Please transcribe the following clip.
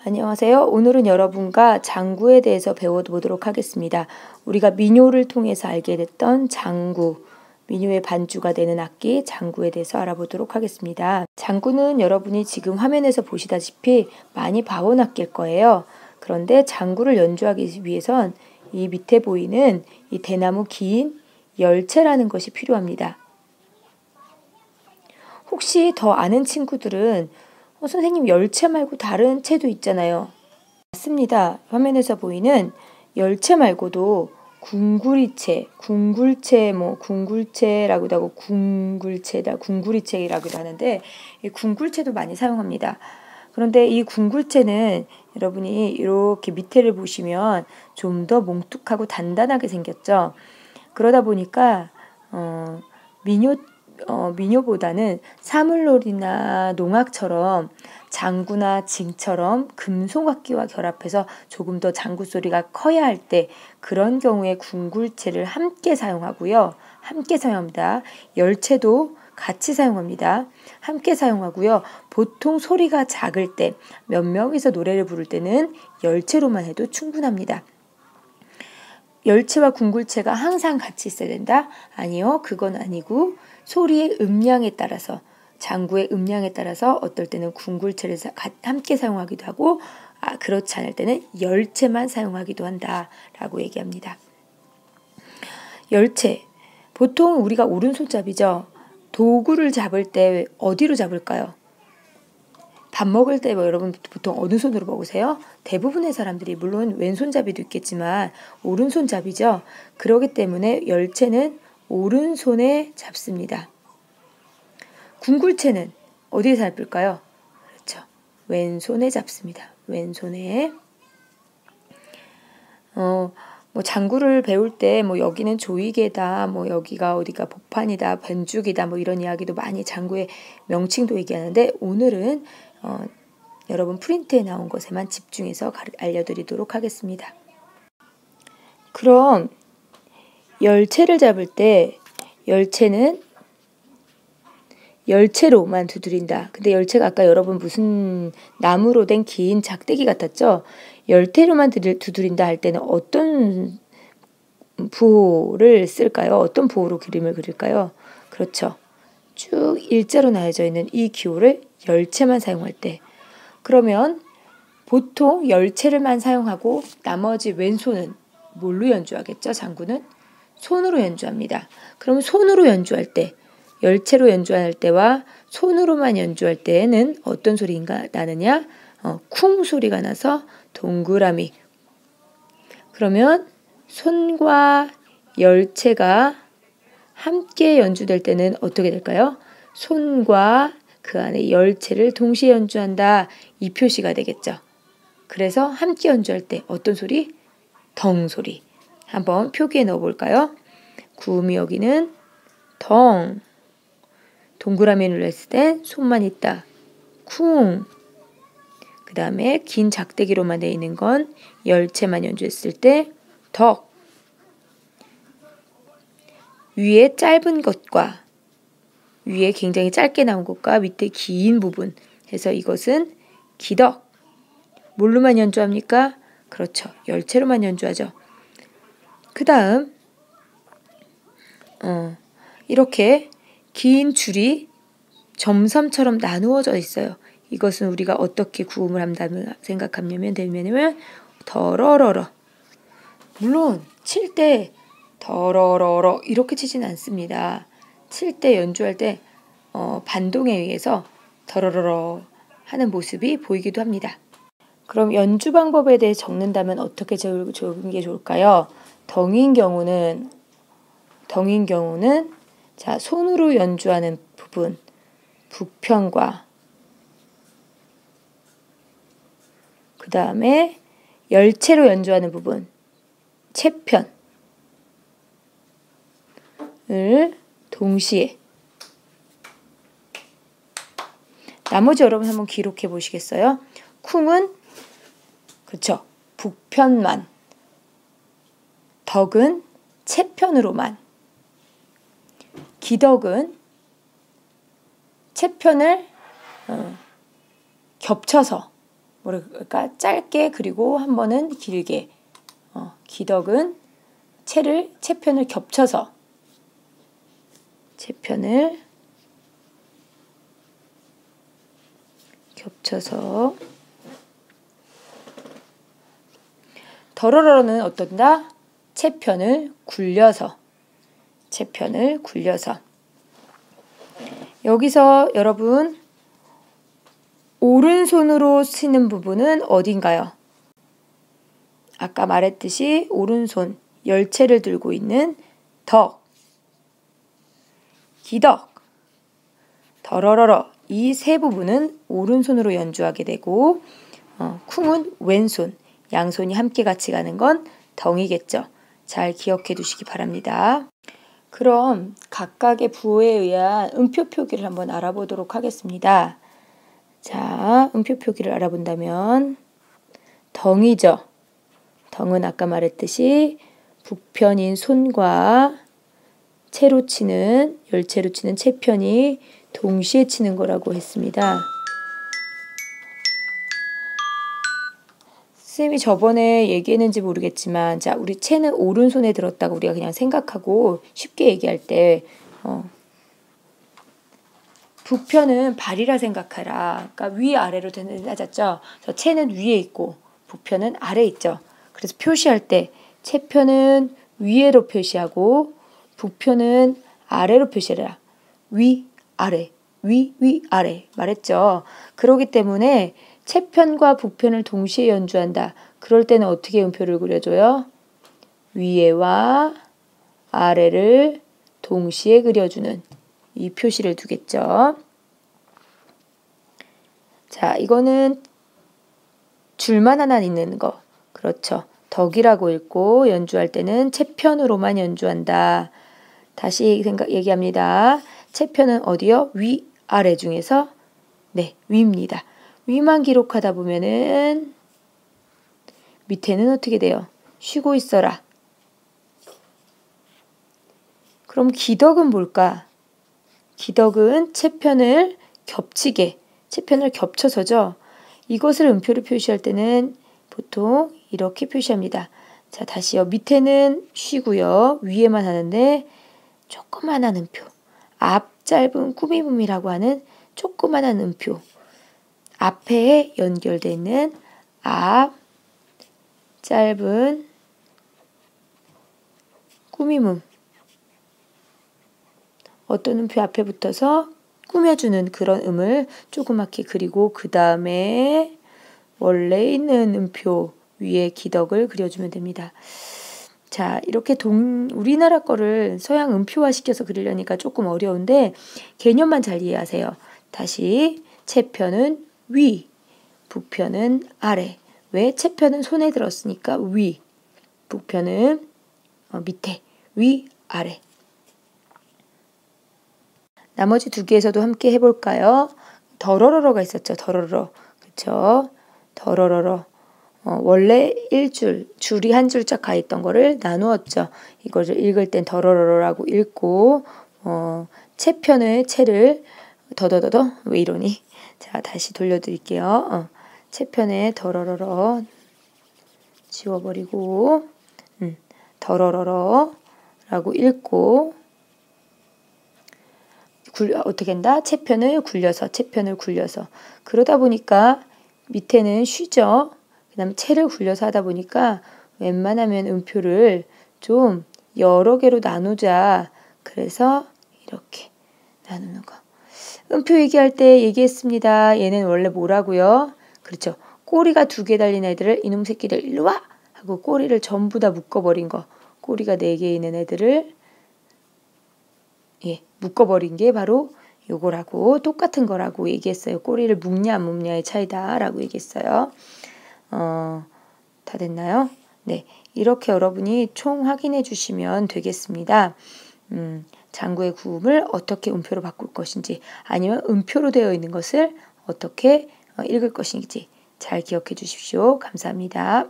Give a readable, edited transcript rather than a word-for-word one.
안녕하세요. 오늘은 여러분과 장구에 대해서 배워보도록 하겠습니다. 우리가 민요를 통해서 알게 됐던 장구, 민요의 반주가 되는 악기 장구에 대해서 알아보도록 하겠습니다. 장구는 여러분이 지금 화면에서 보시다시피 많이 봐온 악기일 거예요. 그런데 장구를 연주하기 위해선 이 밑에 보이는 이 대나무 긴 열채라는 것이 필요합니다. 혹시 더 아는 친구들은 선생님 열채 말고 다른 채도 있잖아요. 맞습니다. 화면에서 보이는 열채 말고도 궁구리채, 궁굴채라고도 하고 궁구리채라고도 하는데 이 궁굴채도 많이 사용합니다. 그런데 이 궁굴채는 여러분이 이렇게 밑에를 보시면 좀 더 몽툭하고 단단하게 생겼죠. 그러다 보니까 민요보다는 사물놀이나 농악처럼 장구나 징처럼 금속악기와 결합해서 조금 더 장구 소리가 커야 할 때 그런 경우에 궁굴채를 함께 사용하고요. 함께 사용합니다. 열채도 같이 사용합니다. 함께 사용하고요. 보통 소리가 작을 때 몇 명이서 노래를 부를 때는 열채로만 해도 충분합니다. 열채와 궁굴채가 항상 같이 있어야 된다? 아니요. 그건 아니고 소리의 음량에 따라서 장구의 음량에 따라서 어떨 때는 궁굴채를 함께 사용하기도 하고 그렇지 않을 때는 열채만 사용하기도 한다라고 얘기합니다. 열채. 보통 우리가 오른손잡이죠. 도구를 잡을 때 어디로 잡을까요? 밥 먹을 때 여러분 보통 어느 손으로 먹으세요? 대부분의 사람들이 물론 왼손잡이도 있겠지만 오른손잡이죠. 그렇기 때문에 열채는 오른손에 잡습니다. 궁굴채는 어디에 잡을까요? 그렇죠. 왼손에 잡습니다. 왼손에. 장구를 배울 때 여기는 조이개다, 여기가 어디가 복판이다, 변죽이다, 이런 이야기도 많이 장구의 명칭도 얘기하는데 오늘은 여러분 프린트에 나온 것에만 집중해서 알려드리도록 하겠습니다. 그럼 열채를 잡을 때 열채는 열채로만 두드린다. 근데 열채가 아까 여러분 무슨 나무로 된 긴 작대기 같았죠? 열채로만 두드린다 할 때는 어떤 부호를 쓸까요? 어떤 부호로 그림을 그릴까요? 그렇죠. 쭉 일자로 나눠져 있는 이 기호를 열채만 사용할 때. 그러면 보통 열채를만 사용하고 나머지 왼손은 뭘로 연주하겠죠? 장구는 손으로 연주합니다. 그럼 손으로 연주할 때 열채로 연주할 때와 손으로만 연주할 때에는 어떤 소리가 나느냐? 쿵 소리가 나서 동그라미. 그러면 손과 열채가 함께 연주될 때는 어떻게 될까요? 손과 그 안에 열채를 동시에 연주한다. 이 표시가 되겠죠. 그래서 함께 연주할 때 어떤 소리? 덩 소리. 한번 표기에 넣어볼까요? 구음이 여기는 덩. 동그라미를 냈을 때 손만 있다. 쿵. 그 다음에 긴 작대기로만 되어 있는 건 열채만 연주했을 때 덕. 위에 짧은 것과 위에 굉장히 짧게 나온 것과 밑에 긴 부분 해서 이것은 기덕. 뭘로만 연주합니까? 그렇죠. 열채로만 연주하죠. 그 다음 이렇게 긴 줄이 점섬처럼 나누어져 있어요. 이것은 우리가 어떻게 구음을 한다면 생각하면 되냐면 더러러러. 물론 칠 때 더러러러 이렇게 치진 않습니다. 칠 때 연주할 때 반동에 의해서 더러러러 하는 모습이 보이기도 합니다. 그럼 연주 방법에 대해 적는다면 어떻게 적는 게 좋을까요? 덩인 경우는 자, 손으로 연주하는 부분 북편과 그 다음에 열채로 연주하는 부분 채편을 동시에 나머지 여러분 한번 기록해 보시겠어요? 쿵은 그렇죠. 북편만, 덕은 채편으로만, 기덕은 채편을 겹쳐서 뭐랄까 짧게 그리고 한 번은 길게. 기덕은 채편을 겹쳐서 덜어러는 어떤다? 채편을 굴려서 여기서 여러분 오른손으로 쓰는 부분은 어딘가요? 아까 말했듯이 오른손 열채를 들고 있는 덕, 기덕, 덜어러러 이 세 부분은 오른손으로 연주하게 되고 쿵은 왼손, 양손이 함께 같이 가는 건 덩이겠죠. 잘 기억해 두시기 바랍니다. 그럼 각각의 부호에 의한 음표 표기를 한번 알아보도록 하겠습니다. 자, 음표 표기를 알아본다면 덩이죠. 덩은 아까 말했듯이 북편인 손과 열채로 치는 채편이 동시에 치는 거라고 했습니다. 쌤이 저번에 얘기했는지 모르겠지만 자, 우리 채는 오른손에 들었다고 우리가 그냥 생각하고 쉽게 얘기할 때 북편은 발이라 생각하라. 그러니까 위아래로 되잖죠. 그래서 채는 위에 있고 북편은 아래에 있죠. 그래서 표시할 때 채편은 위에로 표시하고 북편은 아래로 표시해라. 위, 아래, 위, 아래 말했죠. 그렇기 때문에 채편과 북편을 동시에 연주한다. 그럴 때는 어떻게 음표를 그려줘요? 위에와 아래를 동시에 그려주는 이 표시를 두겠죠. 자, 이거는 줄만 하나 있는 거. 그렇죠. 덕이라고 읽고 연주할 때는 채편으로만 연주한다. 다시 얘기합니다. 채편은 어디요? 위, 아래 중에서 네, 위입니다. 위만 기록하다 보면은 밑에는 어떻게 돼요? 쉬고 있어라. 그럼 기덕은 뭘까? 기덕은 채편을 겹쳐서죠. 이것을 음표로 표시할 때는 보통 이렇게 표시합니다. 자, 다시요. 밑에는 쉬고요. 위에만 하는데 조그만한 음표. 앞 짧은 꾸미음이라고 하는 조그만한 음표. 앞에 연결되어 있는 앞 짧은 꾸미음. 어떤 음표 앞에 붙어서 꾸며주는 그런 음을 조그맣게 그리고 그 다음에 원래 있는 음표 위에 기덕을 그려주면 됩니다. 자, 이렇게 우리나라 거를 서양 음표화 시켜서 그리려니까 조금 어려운데 개념만 잘 이해하세요. 다시 채편은 위, 북편은 아래. 왜? 채편은 손에 들었으니까 위, 북편은 밑에, 위, 아래. 나머지 두 개에서도 함께 해볼까요? 더러러러가 있었죠. 더러러. 그쵸? 더러러러. 원래 줄이 한 줄짝 가 있던 거를 나누었죠. 이거를 읽을 땐 더러러러라고 읽고, 채편의 채를 더더더더 왜 이러니? 자, 다시 돌려드릴게요. 채편의 더러러러 지워버리고, 더러러러라고 읽고, 어떻게 한다? 채편을 굴려서 그러다 보니까 밑에는 쉬죠. 그 다음에 채를 굴려서 하다 보니까 웬만하면 음표를 좀 여러 개로 나누자. 그래서 이렇게 나누는 거. 음표 얘기할 때 얘기했습니다. 얘는 원래 뭐라고요? 그렇죠. 꼬리가 2개 달린 애들을 이놈 새끼들 일로 와! 하고 꼬리를 전부 다 묶어버린 거. 꼬리가 4개 있는 애들을 묶어버린 게 바로 요거라고 똑같은 거라고 얘기했어요. 꼬리를 묶냐 안 묶냐의 차이다라고 얘기했어요. 다 됐나요? 네, 이렇게 여러분이 총 확인해 주시면 되겠습니다. 장구의 구음을 어떻게 음표로 바꿀 것인지 아니면 음표로 되어 있는 것을 어떻게 읽을 것인지 잘 기억해 주십시오. 감사합니다.